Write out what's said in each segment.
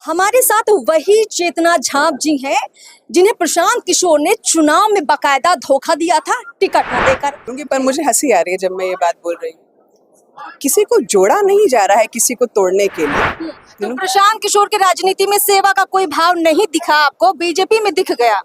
हमारे साथ वही चेतना झांप जी हैं जिन्हें प्रशांत किशोर ने चुनाव में बकायदा धोखा दिया था टिकट न देकर। क्योंकि पर मुझे हंसी आ रही है जब मैं ये बात बोल रही हूँ। किसी को जोड़ा नहीं जा रहा है किसी को तोड़ने के लिए। तो प्रशांत किशोर के राजनीति में सेवा का कोई भाव नहीं दिखा आपको, बीजेपी में दिख गया।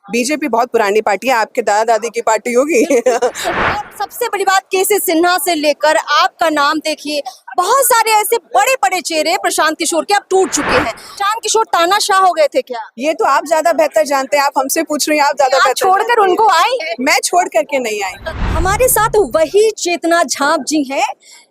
बीजेपी बहुत पुरानी पार्टी है, आपके दादा दादी की पार्टी होगी। और सबसे बड़ी बात केसी सिन्हा से लेकर आपका नाम देखिए, बहुत सारे ऐसे बड़े बड़े चेहरे प्रशांत किशोर के अब टूट चुके हैं। प्रशांत किशोर तानाशाह हो गए थे क्या? ये तो आप ज्यादा बेहतर जानते हैं, आप हमसे पूछ रही हैं, आप ज्यादा बेहतर छोड़कर उनको आई? मैं छोड़ करके नहीं आई। हमारे साथ वही चेतना झांप जी हैं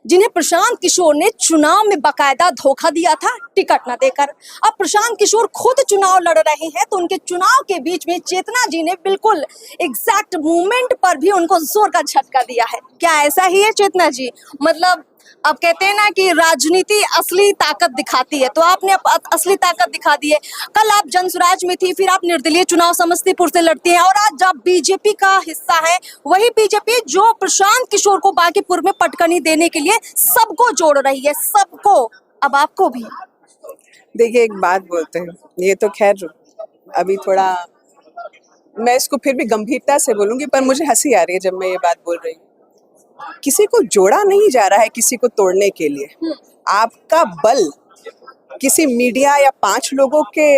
जिन्हें प्रशांत किशोर ने चुनाव में बकायदा धोखा दिया था टिकट न देकर। अब प्रशांत किशोर खुद चुनाव लड़ रहे हैं तो उनके चुनाव के बीच में चेतना जी ने बिल्कुल एग्जैक्ट मूवमेंट पर भी उनको जोर का झटका दिया है। क्या ऐसा ही है चेतना जी? मतलब अब कहते हैं ना कि राजनीति असली ताकत दिखाती है, तो आपने असली ताकत दिखा दी है। कल आप जनसुराज में थी, फिर आप निर्दलीय चुनाव समस्तीपुर से लड़ती हैं और आज आप बीजेपी का हिस्सा है। वही बीजेपी जो प्रशांत किशोर को बांकीपुर में पटकनी देने के लिए सबको जोड़ रही है, सबको, अब आपको भी। देखिए एक बात बोलते हैं, ये तो खैर अभी थोड़ा मैं इसको फिर भी गंभीरता से बोलूंगी, पर मुझे हंसी आ रही है जब मैं ये बात बोल रही हूँ। किसी को जोड़ा नहीं जा रहा है किसी को तोड़ने के लिए। आपका बल किसी मीडिया या 5 लोगों के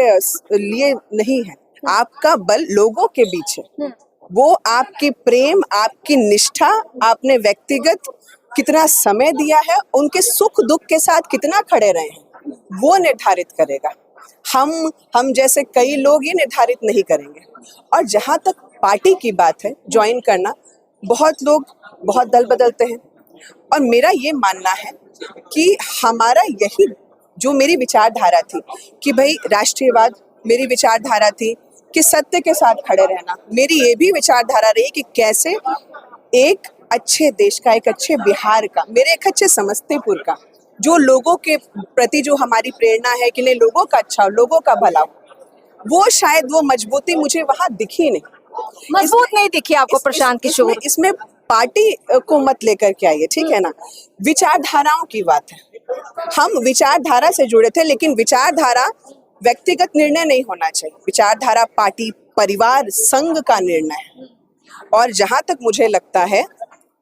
लिए नहीं है, आपका बल लोगों के बीच है। वो आपकी प्रेम, आपकी निष्ठा, आपने व्यक्तिगत कितना समय दिया है, उनके सुख दुख के साथ कितना खड़े रहे हैं, वो निर्धारित करेगा। हम जैसे कई लोग ये निर्धारित नहीं करेंगे। और जहाँ तक पार्टी की बात है, ज्वाइन करना, बहुत लोग बहुत दल बदलते हैं और मेरा ये मानना है कि हमारा यही जो मेरी विचारधारा थी कि भाई राष्ट्रीयवाद, मेरी विचारधारा थी कि सत्य के साथ खड़े रहना, मेरी ये भी विचारधारा रही कि कैसे एक अच्छे देश का, एक अच्छे बिहार का, मेरे एक अच्छे समस्तीपुर का, जो लोगों के प्रति जो हमारी प्रेरणा है कि नहीं लोगों का अच्छा हो, लोगों का भला हो, वो शायद वो मजबूती मुझे वहां दिखी नहीं। मजबूत नहीं दिखी आपको प्रशांत किशोर? इसमें पार्टी को मत लेकर के आइए, ठीक है ना। विचारधाराओं की बात है, हम विचारधारा से जुड़े थे, लेकिन विचारधारा व्यक्तिगत निर्णय नहीं होना चाहिए। विचारधारा पार्टी, परिवार, संघ का निर्णय है। और जहां तक मुझे लगता है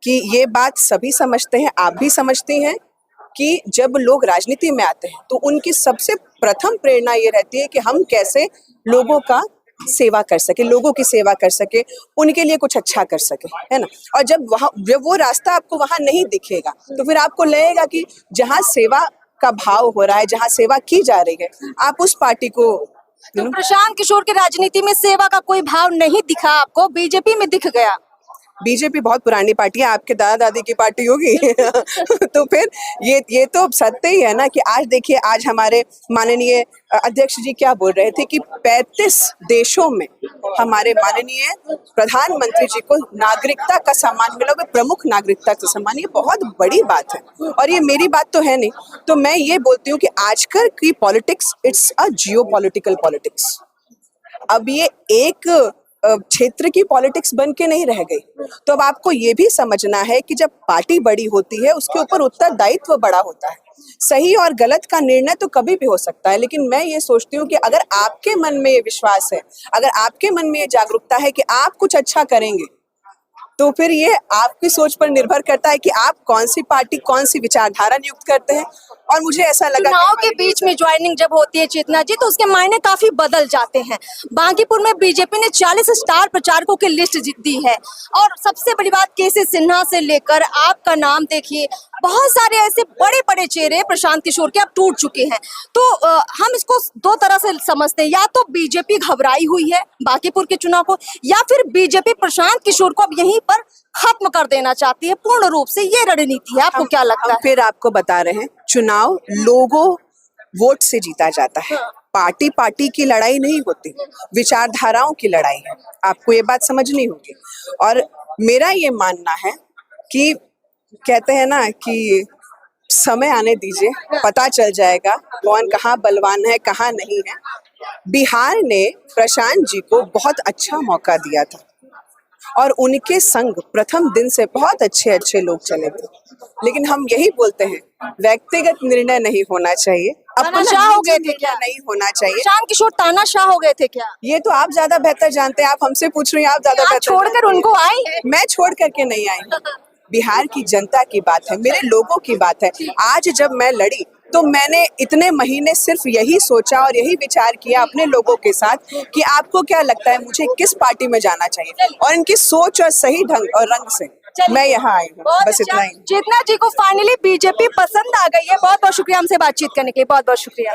कि ये बात सभी समझते हैं, आप भी समझती हैं कि जब लोग राजनीति में आते हैं तो उनकी सबसे प्रथम प्रेरणा ये रहती है कि हम कैसे लोगों का सेवा कर सके, लोगों की सेवा कर सके, उनके लिए कुछ अच्छा कर सके, है ना। और जब वो रास्ता आपको वहां नहीं दिखेगा तो फिर आपको लगेगा कि जहां सेवा का भाव हो रहा है, जहां सेवा की जा रही है, आप उस पार्टी को। तो प्रशांत किशोर के राजनीति में सेवा का कोई भाव नहीं दिखा आपको, बीजेपी में दिख गया। बीजेपी बहुत पुरानी पार्टी है, आपके दादा दादी की पार्टी होगी। तो फिर ये तो सत्य ही है ना कि आज देखिए, आज हमारे माननीय अध्यक्ष जी क्या बोल रहे थे कि 35 देशों में हमारे माननीय प्रधानमंत्री जी को नागरिकता का सम्मान मिला, प्रमुख नागरिकता का सम्मान। ये बहुत बड़ी बात है और ये मेरी बात तो है नहीं। तो मैं ये बोलती हूँ कि आजकल की politics it's a geopolitical politics. अब ये एक क्षेत्र की पॉलिटिक्स बन के नहीं रह गई। तो अब आपको ये भी समझना है कि जब पार्टी बड़ी होती है उसके ऊपर उत्तरदायित्व बड़ा होता है। सही और गलत का निर्णय तो कभी भी हो सकता है, लेकिन मैं ये सोचती हूँ कि अगर आपके मन में ये विश्वास है, अगर आपके मन में ये जागरूकता है कि आप कुछ अच्छा करेंगे, तो फिर ये आपकी सोच पर निर्भर करता है कि आप कौन सी पार्टी, कौन सी विचारधारा नियुक्त करते हैं। और मुझे ऐसा लगा चुनाव के बीच में ज्वाइनिंग जब होती है चेतना जी, तो उसके मायने काफी बदल जाते हैं। बांकीपुर में बीजेपी ने 40 स्टार प्रचारकों की लिस्ट दी है और सबसे बड़ी बात केसी सिन्हा से लेकर आपका नाम देखिए, बहुत सारे ऐसे बड़े बड़े चेहरे प्रशांत किशोर के अब टूट चुके हैं। तो हम इसको 2 तरह से समझते हैं, या तो बीजेपी घबराई हुई है बांकीपुर के चुनाव को, या फिर बीजेपी प्रशांत किशोर को अब यहीं पर खत्म कर देना चाहती है पूर्ण रूप से। ये रणनीति है, आपको क्या लगता है? फिर आपको बता रहे हैं, चुनाव लोगों वोट से जीता जाता है। पार्टी की लड़ाई नहीं होती, विचारधाराओं की लड़ाई है। आपको ये बात समझनी होगी। और मेरा ये मानना है कि कहते हैं ना कि समय आने दीजिए, पता चल जाएगा कौन कहाँ बलवान है, कहाँ नहीं है। बिहार ने प्रशांत जी को बहुत अच्छा मौका दिया था और उनके संग प्रथम दिन से बहुत अच्छे लोग चले थे। लेकिन हम यही बोलते हैं, व्यक्तिगत निर्णय नहीं होना चाहिए, तानाशाह हो गए थे क्या? नहीं होना चाहिए। प्रशांत किशोर तानाशाह हो गए थे क्या? ये तो आप ज्यादा बेहतर जानते हैं, आप हमसे पूछ रही हैं, आप ज्यादा आप बेहतर छोड़कर जानती हैं। उनको आई? मैं छोड़ करके नहीं आई। बिहार की जनता की बात है, मेरे लोगों की बात है। आज जब मैं लड़ी तो मैंने इतने महीने सिर्फ यही सोचा और यही विचार किया अपने लोगों के साथ कि आपको क्या लगता है मुझे किस पार्टी में जाना चाहिए, और इनकी सोच और सही ढंग और रंग से मैं यहाँ आई हूँ। बहुत बस अच्छा। इतना ही। चेतना जी को फाइनली बीजेपी पसंद आ गई है। बहुत बहुत शुक्रिया हमसे बातचीत करने के लिए, बहुत बहुत शुक्रिया।